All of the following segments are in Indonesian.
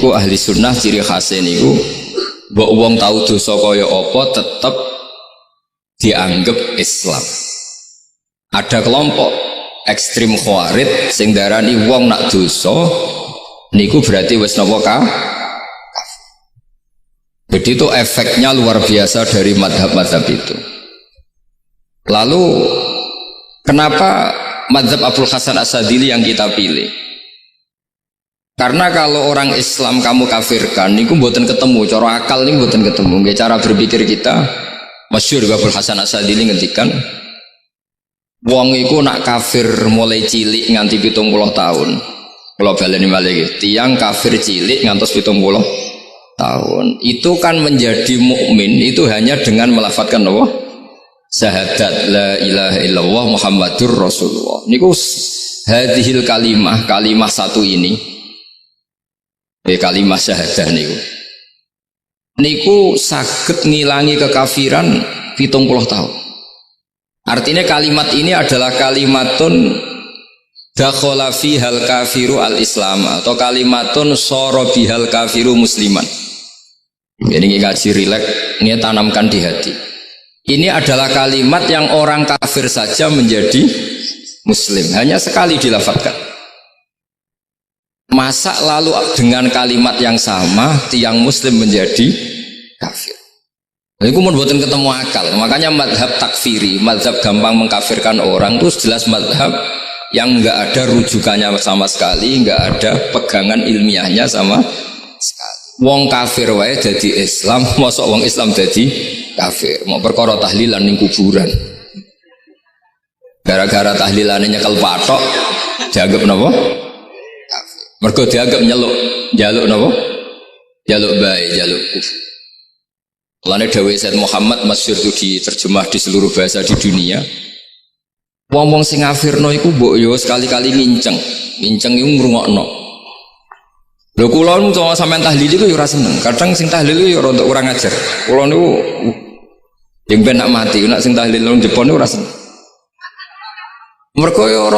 niku ahli sunnah ciri khasnya niku mbok wong tau dosa kaya apa tetep dianggap Islam. Ada kelompok ekstrim khawarij sing darani wong nak dosa niku berarti wis napa kafir. Jadi itu efeknya luar biasa dari madhab-madhab itu. Lalu kenapa madhab Abul Hasan As-Sadili yang kita pilih? Karena kalau orang Islam kamu kafirkan niku mboten ketemu, cara akal niku mboten ketemu. Nggih cara berpikir kita masyhur Abul Hasan As-Sadili ngendikan wong iku nak kafir mulai cilik nganti 70 tahun. Kalau baleni malih tiyang kafir cilik ngantos 70 tahun itu kan menjadi mukmin itu hanya dengan melafadzkan apa? Syahadat la ilaha illallah Muhammadur Rasulullah. Niku hadhil kalimah satu ini. Kalimah syahadah niku saged ngilangi kekafiran 70 tahun. Artinya kalimat ini adalah kalimatun dakhala fihal kafiru al-islam atau kalimatun sara bihal kafiru musliman. Ini ngaji rileks, ini tanamkan di hati. Ini adalah kalimat yang orang kafir saja menjadi muslim, hanya sekali dilafadzkan. Masa lalu dengan kalimat yang sama tiang muslim menjadi kafir. Ini kumun buatan ketemu akal. Makanya madhab takfiri, madhab gampang mengkafirkan orang itu jelas madhab yang enggak ada rujukannya sama sekali, enggak ada pegangan ilmiahnya sama sekali. Wong kafir wae jadi Islam, mosok wong Islam jadi kafir. Mau perkara tahlilan ning kuburan. Gara-gara tahlilane nyekel patok dianggap napa? Kafir. Mergo dianggap njaluk napa? Jaluk bae, jaluk kufur. Lane dawuh Said Muhammad masyhur itu diterjemah di seluruh bahasa di dunia. Wong-wong sing ngafirno iku mbok yo sekali-kali nginceng iku ngrungokno. Lho kula nu sampean tahlil iku yo ora seneng. Kadang sing tahlil iku yo rada kurang ajar. Kula niku yang ben nak mati, nak sing tahlil nang Jepang niku ora seneng. Mergo yo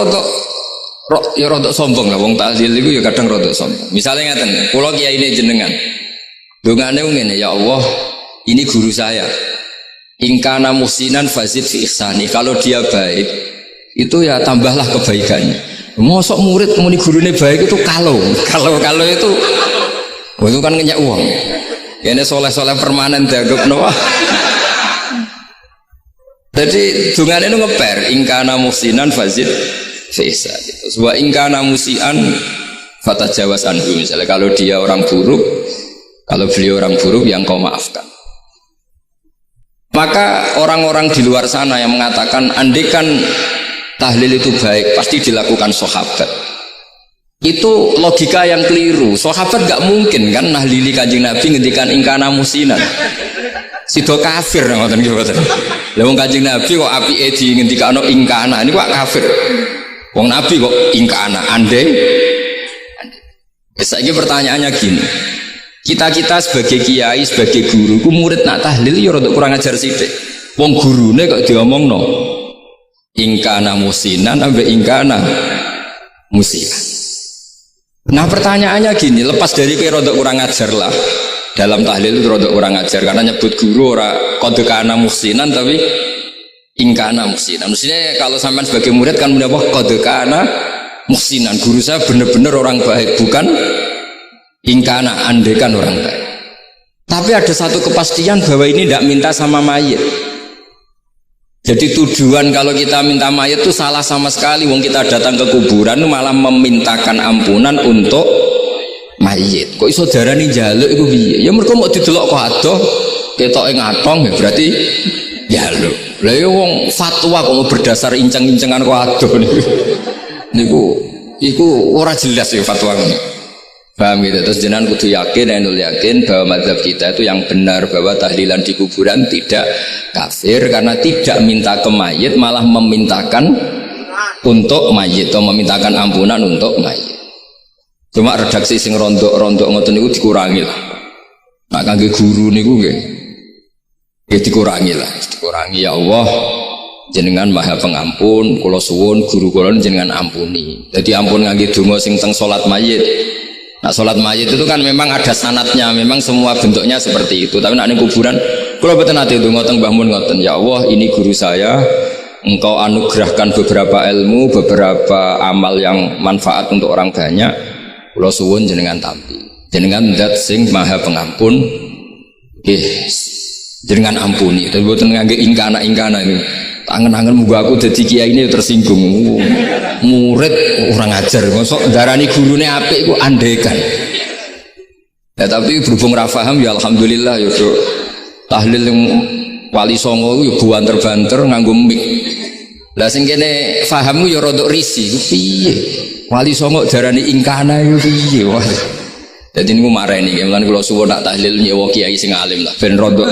rada sombong lah wong tahlil iku yo kadang rada sombong. Misale ngaten, kula kiyaine jenengan. Dongane ngene, ya Allah, ini guru saya. Ingkana musinan fazid fi ihsani. Kalau dia baik, itu ya tambahlah kebaikannya. Mosok murid muni gurune baik itu kalau itu itu kan ngenyak uang. Ini soleh-soleh permanen dianggap nopo. Jadi dungane itu ngeper ingkana musinan fazid fisa. Wa ingkana musian fatajawas anhu. Misalnya kalau dia orang buruk, kalau beliau orang buruk yang kau maafkan. Maka orang-orang di luar sana yang mengatakan andekan tahlil itu baik pasti dilakukan sahabat, itu logika yang keliru. Sahabat gak mungkin kan nahlili kanjeng Nabi ngendikan ingkana musinan sido kafir ngoten nggih mboten. Lah wong kanjeng Nabi kok apike di ngendikano ingkana ini kok kafir. Wong Nabi kok ingkana andai. Saiki pertanyaannya gini. Kita sebagai kiai, sebagai guru, ku murid nak tahlil ya rada kurang ajar sithik. Wong gurune kok diomongno ingkana musinan ambek ingkana musian. Nah pertanyaannya gini, lepas dari kira rada kurang ajar lah dalam tahlil itu rada kurang ajar karena nyebut guru ora kode kana musinan tapi ingkana musinan. Maksudnya kalau sampean sebagai murid kan menapa kode kana musinan, guru saya benar-benar orang baik, bukan ingkana andekan orang baik. Tapi ada satu kepastian bahwa ini tidak minta sama mayit. Jadi tujuan kalau kita minta mayat itu salah sama sekali. Wong kita datang ke kuburan malah memintakan ampunan untuk mayit. Kok iso darani njaluk iku piye? Ya mergo mau didelok kok adoh ketoke ngatong ya berarti njaluk. Lah ya wong fatwa kok mau berdasar inceng-incengan kok adoh niku. Iku ora jelas ya fatwa ngene. Paham gitu? Terus jenengan kudu yakin, enul yakin bahwa mazhab kita itu yang benar, bahwa tahlilan di kuburan tidak kafir karena tidak minta ke mayit, malah memintakan untuk mayit atau memintakan ampunan untuk mayit. Cuma redaksi sing rondok-rondok ngoten niku dikurangi lah. Nah kangge guru niku nggih ya dikurangi lah, dikurangi. Ya Allah, jenengan maha pengampun, kula suwun guru kula jenengan ampuni. Jadi ampun ngangge donga sing teng salat mayit. Nah, sholat mayit itu kan memang ada sanatnya, memang semua bentuknya seperti itu. Tapi nak ning kuburan, kalau betul nanti itu ngotong Mbah Mun ngoten, ya Allah ini guru saya, engkau anugerahkan beberapa ilmu, beberapa amal yang manfaat untuk orang banyak. Kula suwun jenengan tampi, jenengan zat sing maha pengampun, jenengan ampuni. Tapi betul ngangge ingkana ini. Angen-angen muga aku dadi kiai ini tersinggung. Murid orang ajar, mosok darani gurune apik iku andekan. Ya tapi berhubung ra paham ya alhamdulillah ya do. Tahlil yang Wali Songo ya buanter-banter nganggo mik. Lah sing kene pahammu ya rada risi, piye? Wali Songo darani ingkana iku piye? Wah. Dadi niku mareni, lan kula suwun nak tahlil nyewa kiai sing alim lah ben rada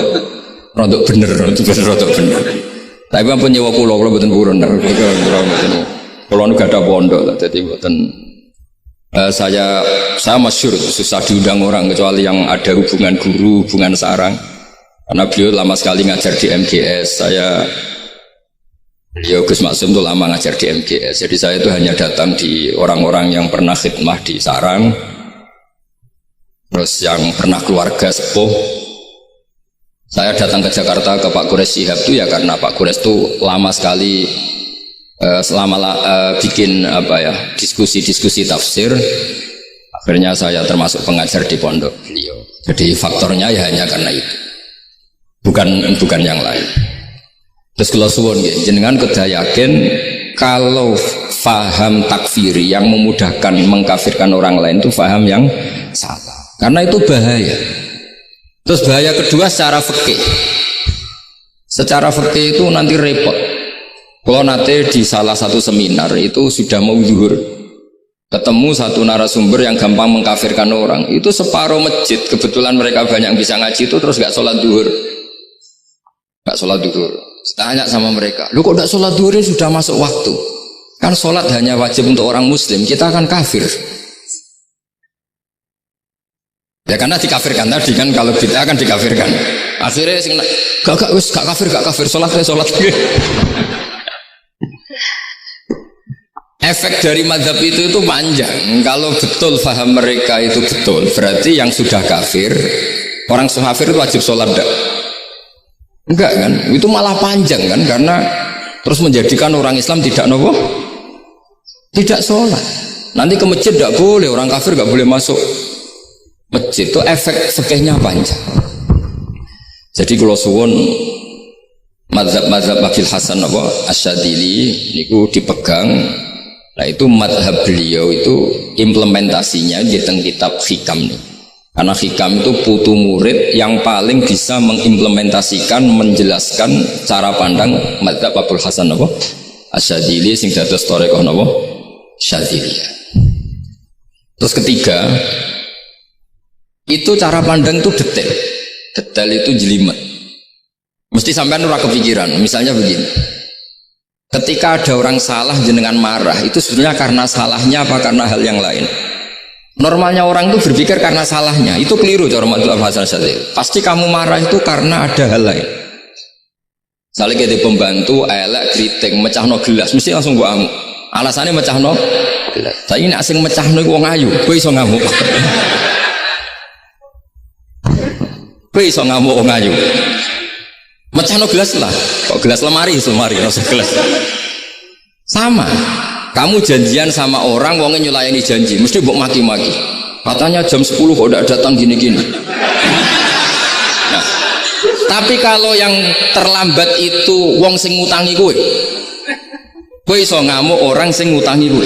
bener, rada bener. Tapi ampun nyewa kula mboten purun. Kula nu gak ada pondok lah, jadi mboten saya masyhur susah diundang orang kecuali yang ada hubungan guru, hubungan sarang. Karena beliau lama sekali ngajar di MGS. Beliau Gus Maksum itu lama ngajar di MGS. Jadi saya itu hanya datang di orang-orang yang pernah khidmah di sarang, terus yang pernah keluarga sepuh. Saya datang ke Jakarta ke Pak Quraisy Shihab itu ya karena Pak Quraisy itu lama sekali bikin diskusi tafsir. Akhirnya saya termasuk pengajar di pondok beliau. Jadi faktornya ya hanya karena itu, bukan yang lain. Terus kalau suwun jenengan kedah yakin kalau faham takfiri yang memudahkan mengkafirkan orang lain itu faham yang salah, karena itu bahaya. Terus bahaya kedua secara fikih. Secara fikih itu nanti repot. Kalau nanti di salah satu seminar itu sudah mau zuhur, ketemu satu narasumber yang gampang mengkafirkan orang, itu separuh masjid, kebetulan mereka banyak yang bisa ngaji itu terus gak sholat zuhur. Gak sholat zuhur. Tanya sama mereka, lu kok gak sholat zuhur ini sudah masuk waktu? Kan sholat hanya wajib untuk orang muslim, kita akan kafir. Ya karena dikafirkan tadi kan, kalau kita akan dikafirkan. Akhirnya gak kafir, sholat. Efek dari mazhab itu panjang. Kalau betul faham mereka itu betul, berarti yang sudah kafir, orang kafir itu wajib sholat enggak kan? Itu malah panjang kan, karena terus menjadikan orang Islam tidak tidak sholat. Nanti ke masjid tidak boleh, orang kafir nggak boleh masuk masjid. Itu efek fikihnya panjang. Jadi kalau suwun mazhab Abil Hasan Asyadzili niku dipegang. Nah itu mazhab beliau itu implementasinya di kitab Hikam nih. Karena Hikam itu putu murid yang paling bisa mengimplementasikan, menjelaskan cara pandang mazhab Abil Hasan Asyadzili sing dados thariqah Syadziliyah. Terus ketiga, itu cara pandang itu detail itu jelimet, mesti sampean ora kepikiran. Misalnya begini, ketika ada orang salah jenengan marah, itu sebenarnya karena salahnya apa karena hal yang lain? Normalnya orang itu berpikir karena salahnya, itu keliru cara mazhab Hasan Asyadzili. Pasti kamu marah itu karena ada hal lain. Misalnya kita pembantu elek kriting mecahno gelas, mesti langsung gua amuk. Alasannya mecahno gelas. Saya ini asing mecahno wong ayu, kowe iso ngamuk. Kowe iso ngamuk wong ayu. Mecahno gelas lah. Kok gelas lemari rasa gelas. Sama. Kamu janjian sama orang, wongnya nyulayani janji, mesti mbok maki-maki. Katanya jam 10 kok udah datang gini-gini. Nah, tapi kalau yang terlambat itu wong sing ngutangi kowe iso ngamuk orang sing ngutangi kowe.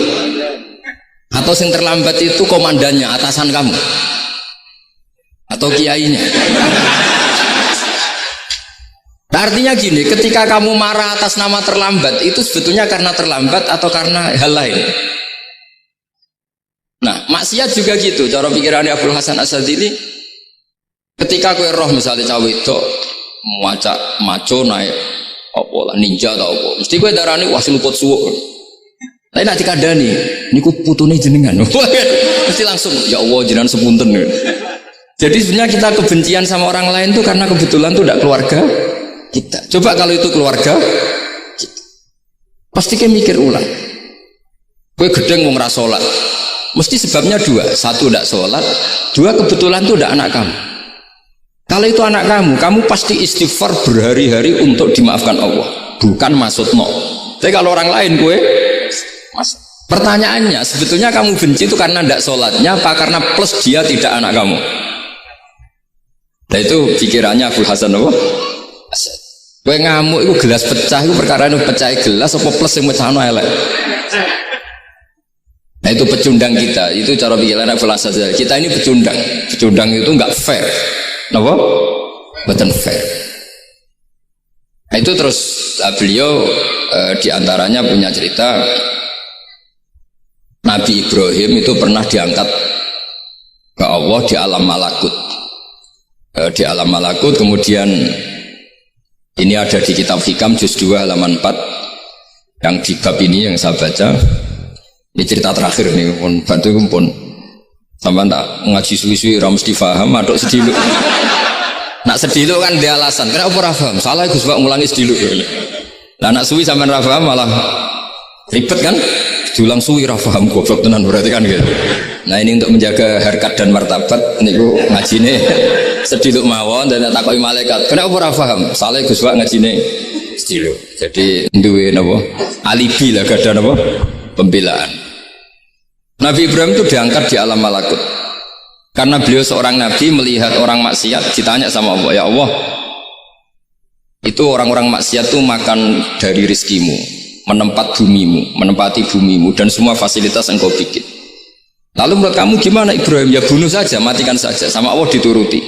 Atau sing terlambat itu komandannya, atasan kamu. Atau kiainya. Nah, artinya gini, ketika kamu marah atas nama terlambat, itu sebetulnya karena terlambat atau karena hal lain. Nah, maksiat juga gitu. Cara pikirannya Abdul Hasan Asyadzili, ketika kowe roh misalnya cawe itu maco naik apa lah ninja atau apa, mesti kowe darani wah seluput suwuk. Tapi nak dikandani, niku putune jenengan. Mesti langsung ya Allah jenengan sepunten. Jadi sebenarnya kita kebencian sama orang lain itu karena kebetulan itu tidak keluarga kita. Coba kalau itu keluarga kita, pasti kayak mikir ulang. Gue gedeng mau ngerasolat, Mesti sebabnya dua. Satu tidak sholat, dua kebetulan itu tidak anak kamu. Kalau itu anak kamu pasti istighfar berhari-hari untuk dimaafkan Allah. Bukan maksud no. Tapi kalau orang lain gue, pertanyaannya sebetulnya kamu benci itu karena tidak sholatnya apa karena plus dia tidak anak kamu? Nah itu pikirannya Abu Hasan apa? Gue ngamuk itu gelas pecah itu perkara itu pecah gelas apa plus yang pecah elek. Nah itu pecundang kita, itu cara pikiran Abu Hasan. Kita ini pecundang itu nggak fair, kenapa? Bukan fair. Nah itu terus beliau diantaranya punya cerita Nabi Ibrahim itu pernah diangkat ke Allah di alam malakut. Di alam malakut kemudian ini ada di kitab Hikam juz 2 halaman 4 yang di bab ini yang saya baca. Ini cerita terakhir nih, pun bantu pun sampai tak ngaji suwi-suwi ora mesti paham aduk sediluk. Nak sediluk kan dia alasan, kenapa ora paham? Salah Gus Pak ngulangi sediluk. Lah nak suwi sampean ora paham malah ribet kan? Diulang suwi ora paham goblok tenan berarti kan gitu. Nah ini untuk menjaga harkat dan martabat niku ngajine sediluk mawon dan takoki malaikat. Kenapa ora paham? Salah Gus Pak ngajine sediluk. Jadi duwe napa? Alibi lah gadah napa? Pembelaan. Nabi Ibrahim itu diangkat di alam malakut karena beliau seorang nabi melihat orang maksiat ditanya sama Allah, ya Allah itu orang-orang maksiat itu makan dari rizkimu, menempati bumimu dan semua fasilitas engkau bikin. Lalu menurut kamu gimana Ibrahim? Ya bunuh saja, matikan saja. Sama Allah dituruti.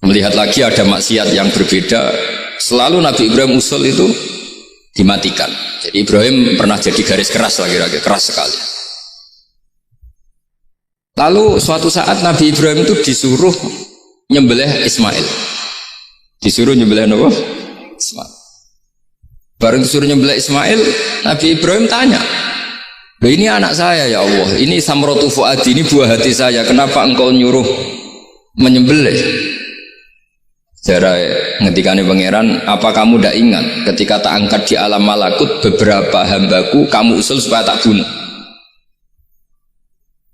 Melihat lagi ada maksiat yang berbeda, selalu Nabi Ibrahim usul itu dimatikan. Jadi Ibrahim pernah jadi garis keras lagi-lagi, keras sekali. Lalu suatu saat Nabi Ibrahim itu disuruh nyembelih Ismail. Disuruh nyembelih apa? Ismail. Baru disuruh nyembelih Ismail, Nabi Ibrahim tanya, loh ini anak saya ya Allah, ini samrotu fuadi, ini buah hati saya, kenapa engkau nyuruh menyembelih? Sejarah ngetikane pangeran, apa kamu tidak ingat ketika tak angkat di alam malakut beberapa hambaku kamu usul supaya tak bunuh?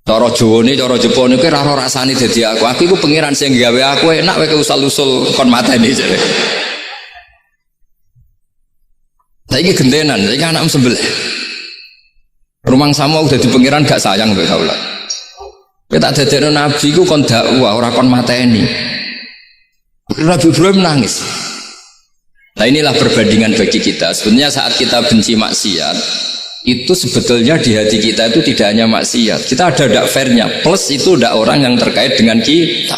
Cara Jawa ini, cara Jepang ini raro rasani jadi aku itu pangeran sing gawe aku enak wae usul-usul kon mateni jare. Saiki gentenan, saiki anak sembelih. Rumang sama udah di pangeran gak sayang mbek kawula. Kita dadekno nabi ku kon dakwah ora kon mateni. Nabi Ibrahim nangis. Nah inilah perbandingan bagi kita. Sebenarnya saat kita benci maksiat, itu sebetulnya di hati kita itu tidak hanya maksiat. Kita ada dak fairnya. Plus itu dak orang yang terkait dengan kita.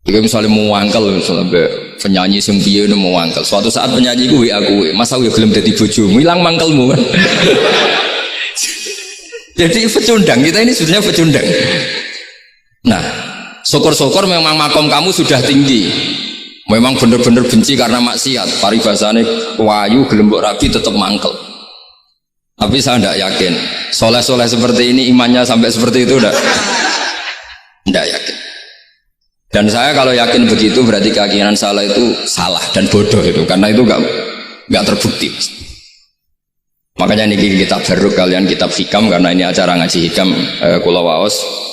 Jika misalnya mau wangkel, misalnya penyanyi sembilan mau wangkel. Suatu saat penyanyi gue aku, masa gue belum jadi bojomu, hilang mangkelmu kan? Jadi pecundang kita ini sebetulnya pecundang. Nah. Syukur-syukur memang makom kamu sudah tinggi. Memang benar-benar benci karena maksiat. Paribasane wayu gelembok rabi tetap mangkel. Tapi saya tidak yakin. Soleh-soleh seperti ini imannya sampai seperti itu tidak yakin. Dan saya kalau yakin begitu berarti keyakinan salah itu salah dan bodoh itu. Karena itu nggak terbukti. Makanya ini kita baru kalian kitab hikam karena ini acara ngaji hikam kula waos.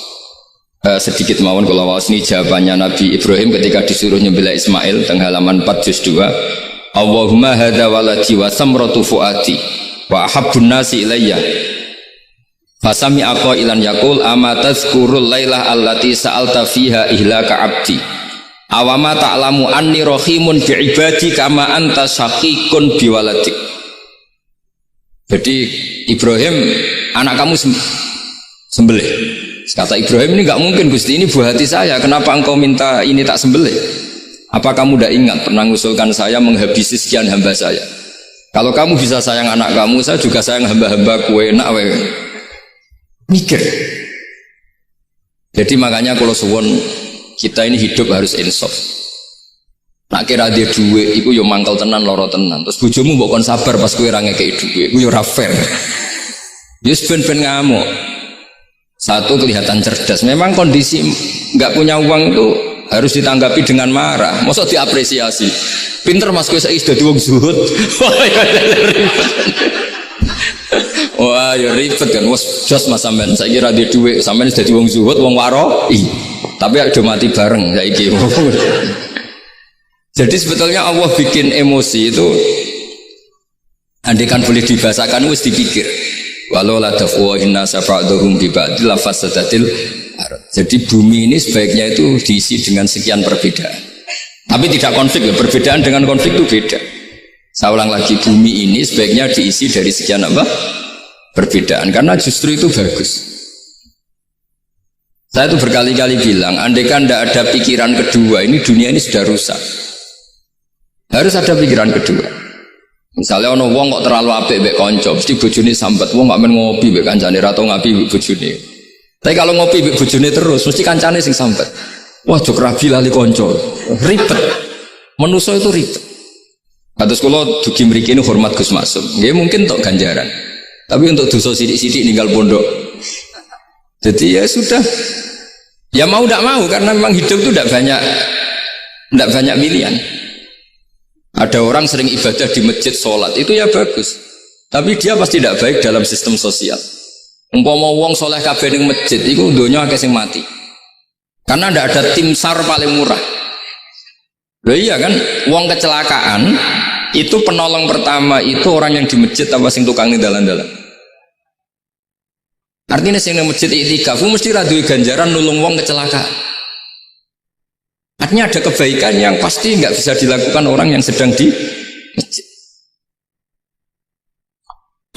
Sedikit mawon kalau waos ini jawabannya Nabi Ibrahim ketika disuruh nyembelih Ismail tengah halaman 4 juz 2. Allahumma hadza waladi wa samratu fuati wa ahabbun nasi ilayya. Fasami aqailan yaqul ama tazkurul lailah allati sa'alta fiha ihlaka abdi. Awama ta'lamu anni rahimun bi ibadi kama anta syaqiqun bi waladik. Jadi Ibrahim anak kamu sembelih. Kata Ibrahim, ini nggak mungkin Gusti, ini buah hati saya, kenapa engkau minta ini tak sembelih? Apa kamu tidak ingat pernah mengusulkan saya menghabisi sekian hamba saya? Kalau kamu bisa sayang anak kamu, saya juga sayang hamba-hamba kue enak mikir. Jadi makanya kalau suwon kita ini hidup harus insaf. Nak kira dia duit, itu yo mangkel tenan, loro tenan. Terus bojomu mbok kon sabar pas kue ra ngekeki duit, itu yo ora fair. Yus ben ngamuk. Satu kelihatan cerdas. Memang kondisi nggak punya uang itu harus ditanggapi dengan marah. Masa diapresiasi. Pinter mas gue saya sudah wong zuhud. Wah, ya ribet kan. Wes jos Mas sampean. Saiki ra duwe dhuwit, sampean wis dadi wong zuhud, wong waro. Tapi ada mati bareng saiki. Jadi sebetulnya Allah bikin emosi itu andaikan boleh dibahasakan wis dipikir. Walau la tafwa inna safa'duhum bi ba'dil fasadatil ard. Jadi bumi ini sebaiknya itu diisi dengan sekian perbedaan. Tapi tidak konflik ya, perbedaan dengan konflik itu beda. Saya ulang lagi, bumi ini sebaiknya diisi dari sekian apa? Perbedaan, karena justru itu bagus. Saya itu berkali-kali bilang, andaikan tidak ada pikiran kedua, ini dunia ini sudah rusak. Harus ada pikiran kedua. Misalnya ono wong kok terlalu apik mbek kanca, mesti bojone sambat, wong gak men ngopi mbek kancane ra tau ngapi mbek bojone. Tapi kalau ngopi mbek bojone terus, mesti kancane sing sambat. Wah, jok rabi lali kanca. Ribet. Manusa itu ribet. Kados kula dugi mriki ini hormat Gus Maksum. Nggih mungkin tok ganjaran. Tapi untuk dosa sidik-sidik ninggal pondok. Jadi ya sudah. Ya mau tidak mau karena memang hidup itu tidak banyak pilihan. Ada orang sering ibadah di masjid sholat itu ya bagus, tapi dia pasti tidak baik dalam sistem sosial. Umpama wong soleh kabeh ning masjid itu donya akeh sing mati. Karena tidak ada tim SAR paling murah. Loh iya kan, wong kecelakaan itu penolong pertama itu orang yang di masjid apa sing tukang ning dalan-dalan. Artinya sing ning masjid iktikaf mesti ra duwe ganjaran nulung wong kecelakaan. Artinya ada kebaikan yang pasti nggak bisa dilakukan orang yang sedang di masjid.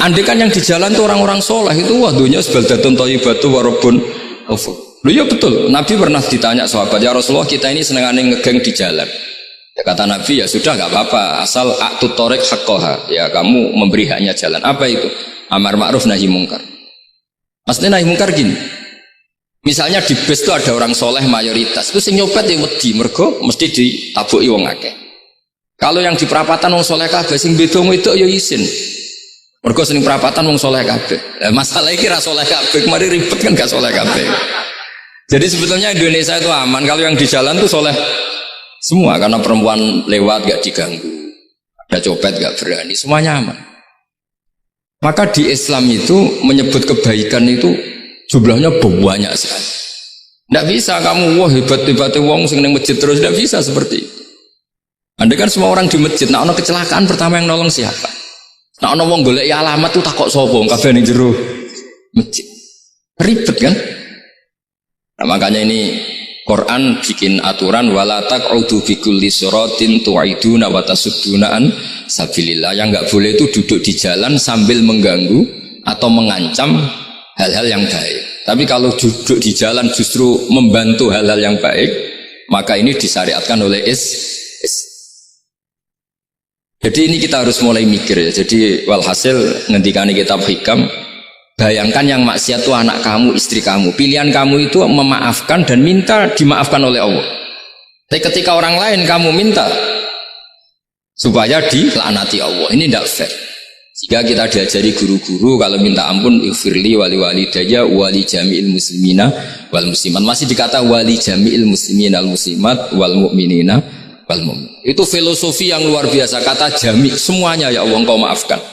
Andai kan yang di jalan itu orang-orang soleh itu wah dunia sebaldatun thayyibatu warabun ghafur. Loh ya betul, Nabi pernah ditanya sahabat, ya Rasulullah kita ini senengane ngegeng di jalan. Ya, kata Nabi ya sudah nggak apa-apa asal a'tu thariq haqqaha, ya kamu memberi haknya jalan. Apa itu? Amar ma'ruf nahi mungkar. Maksudnya nahi mungkar gini. Misalnya di bus itu ada orang soleh mayoritas, itu sing nyopet ya wedi, mergo mesti ditabuki wong akeh. Kalau yang di perapatan wong soleh kabeh, sing beda wedok ya isin. Mergo sing perapatan wong soleh kabeh. Masalah iki ra soleh kabeh, kemari ribet kan gak soleh kabeh. Jadi sebetulnya Indonesia itu aman kalau yang di jalan itu soleh semua, karena perempuan lewat gak diganggu, ada copet gak berani, semuanya aman. Maka di Islam itu menyebut kebaikan itu jumlahnya banyak sekali. Tidak bisa kamu wah hebat-hebatnya wong sing ning masjid terus, tidak bisa seperti itu. Andai kan semua orang di masjid, nah ono kecelakaan pertama yang nolong siapa? Nah ono wong golek alamat tuh takok sapa kabeh ning jero masjid. Ribet kan? Nah, makanya ini Quran bikin aturan wala taq'udu bi kulli siratin tu'iduna wa tasudduna an sabilillah. Yang enggak boleh itu duduk di jalan sambil mengganggu atau mengancam hal-hal yang baik. Tapi kalau duduk di jalan justru membantu hal-hal yang baik, maka ini disyariatkan oleh Jadi ini kita harus mulai mikir ya. Jadi walhasil ngendikane kitab hikam, bayangkan yang maksiat itu anak kamu, istri kamu. Pilihan kamu itu memaafkan dan minta dimaafkan oleh Allah. Tapi ketika orang lain kamu minta supaya dilaknati Allah, ini tidak fair. Jika kita diajari guru-guru kalau minta ampun ighfirli wali walidayya wali jami'il muslimina wal muslimat, masih dikata wali jami'il muslimina wal muslimat wal mu'minina wal mu'min. Itu filosofi yang luar biasa, kata jami' semuanya ya Allah engkau maafkan.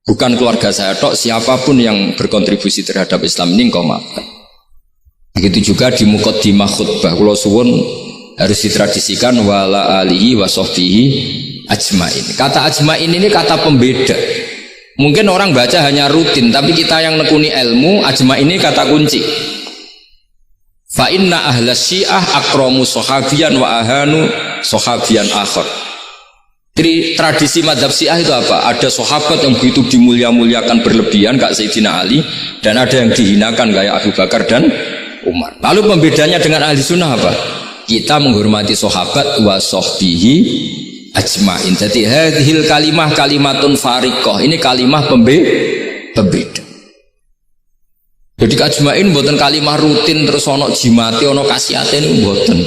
Bukan keluarga saya tok, siapapun yang berkontribusi terhadap Islam ini engkau maafkan. Begitu juga di muqaddimah khutbah kula suwun harus ditradisikan wala alihi wa sahbihi ajmain. Kata ajmain ini kata pembeda. Mungkin orang baca hanya rutin, tapi kita yang nekuni ilmu, ajmain ini kata kunci. Fa inna ahlas syiah akramu sahabiyan wa ahanu sahabiyan akhar. Jadi tradisi madhab syiah itu apa? Ada sahabat yang begitu dimulia-muliakan berlebihan kayak Sayyidina Ali, dan ada yang dihinakan kayak Abu Bakar dan Umar. Lalu pembedanya dengan ahli sunnah apa? Kita menghormati sahabat wa sahbihi ajmain. Jadi hadhil kalimah kalimatun fariqah. Ini kalimah pembeda. Jadi ajmain buatan kalimah rutin terus ono jimati, ono kasiate ini buatan.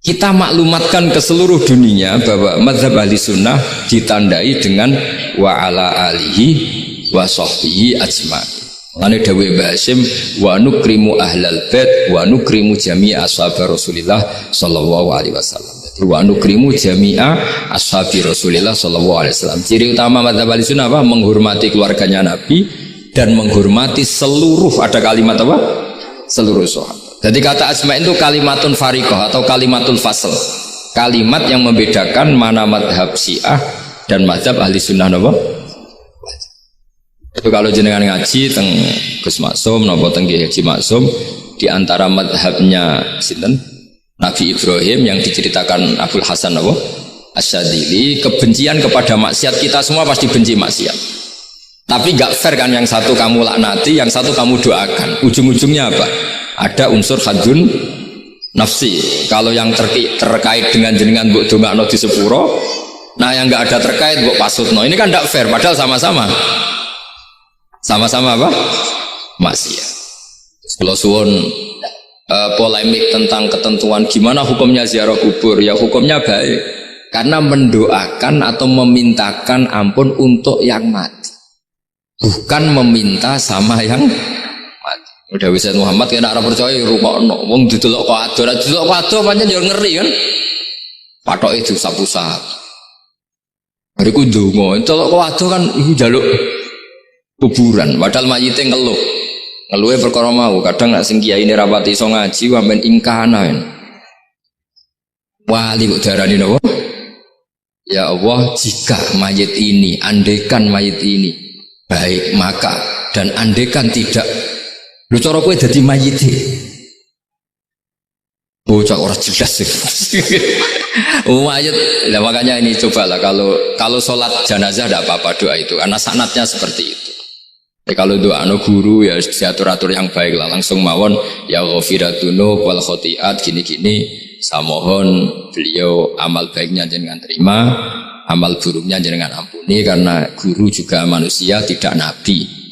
Kita maklumatkan ke seluruh dunia bahwa mazhab ahli sunnah ditandai dengan wa ala alihi wa sahbihi ajmain. Lane dawe Mbah Hasyim wa nukrimu ahlal bait wa nukrimu jami'a ashabar Rasulillah sallallahu alaihi wasallam. wa nukrimu jami'a ashabi Rasulillah sallallahu alaihi wasallam. Ciri utama madzhab Ahlussunnah apa? Menghormati keluarganya Nabi dan menghormati seluruh, ada kalimat apa? Seluruh sahabat. Jadi kata asma itu kalimatun fariqah atau kalimatul fasl. Kalimat yang membedakan mana madhab Syiah dan madhab Ahlussunnah apa? Itu kalau jenengan ngaji teng Gus Maksum napa teng Haji Maksum, di antara madhabnya sinten Nabi Ibrahim yang diceritakan Abdul Hasan apa Asyadili, kebencian kepada maksiat, kita semua pasti benci maksiat, tapi gak fair kan, yang satu kamu laknati, yang satu kamu doakan. Ujung-ujungnya apa? Ada unsur hadun nafsi. Kalau yang terkait dengan jenengan mbok dongakno di sepuro, nah yang gak ada terkait mbok pasutno, ini kan gak fair, padahal sama-sama apa? Maksiat. Kalau suwon polemik tentang ketentuan gimana hukumnya ziarah kubur, ya hukumnya baik karena mendoakan atau memintakan ampun untuk yang mati, bukan meminta sama yang mati. Udah bisa Muhammad kena ora percaya rungokno wong didelok kok ado pancen yo ngeri kan, patoke diusap-usap bariku ndonga delok kok ado kan iku njaluk kuburan, padahal mayite ngeluhe perkara mau. Kadang nak sing kiai ini rapati iso ngaji sampean ingkana kan. Wali kok darani napa? Ya Allah, jika mayit ini, andekan mayit ini baik maka, dan andekan tidak, lu cara kowe dadi mayite. Bocah ora jelas sih. Mayit, nah makanya ini cobalah kalau sholat jenazah tidak apa-apa doa itu, karena sanatnya seperti itu. Kalau doa guru ya diatur-atur yang baik lah, langsung mawon ya ghafiratunu wal khotiat gini-gini, saya mohon beliau amal baiknya jangan terima, amal buruknya jangan ampuni, karena guru juga manusia tidak nabi.